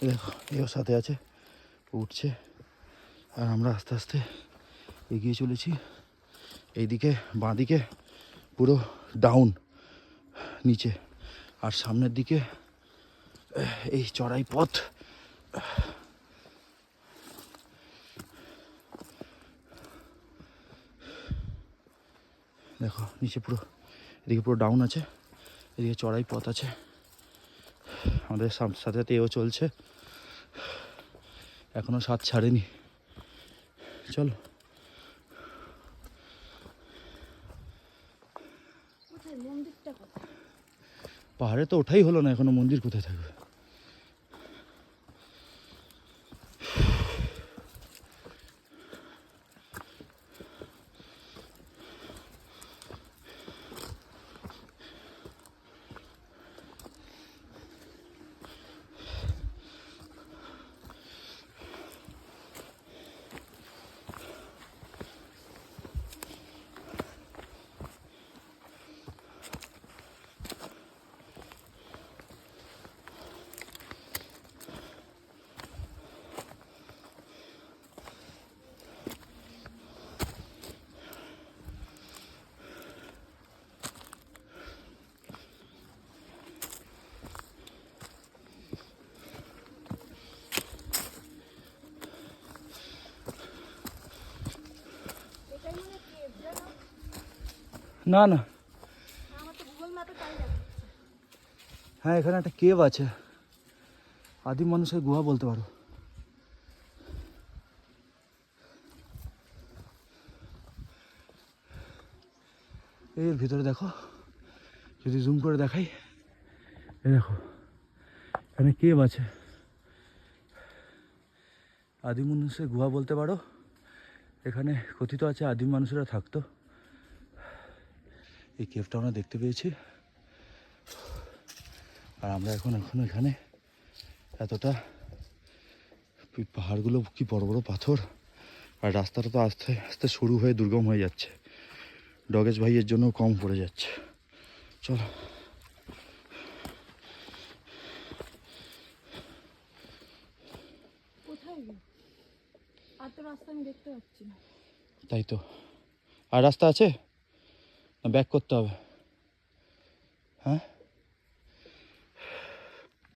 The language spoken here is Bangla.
দেখো এও সাথে আছে, উঠছে। আর আমরা আস্তে আস্তে এগিয়ে চলেছি। এইদিকে বাঁদিকে পুরো ডাউন নিচে, আর সামনের দিকে এই চড়াই পথ। দেখো নিচে পুরো, এদিকে পুরো ডাউন আছে, এদিকে চড়াই পথ আছে। আমাদের সাথে সাথে এও চলছে, এখনো স্বাদ ছাড়েনি। চলো। পাহাড়ে তো ওঠাই হলো না, এখনো মন্দির কোথায় থাকবে? না না, হ্যাঁ এখানে একটা কেভ আছে, আদিম মানুষের গুহা বলতে পারো। এর ভিতরে দেখো, যদি জুম করে দেখাই, এই দেখো এখানে কেভ আছে, আদিম মানুষের গুহা বলতে পারো। এখানে কথিত আছে আদিম মানুষেরা থাকতো। এই কেভটা আমরা দেখতে পেয়েছি, আর আমরা এখন এখানে এতটা, পাহাড়গুলো কি বড় বড় পাথর, আর রাস্তাটা তো আস্তে আস্তে শুরু হয়ে দুর্গম হয়ে যাচ্ছে, ডগেশ ভাইয়ের জন্য কম পড়ে যাচ্ছে। চলো। আর তো রাস্তা আমি দেখতে পাচ্ছি না। তাই তো, আর রাস্তা আছে না? ব্যাক করতে হবে? হ্যাঁ।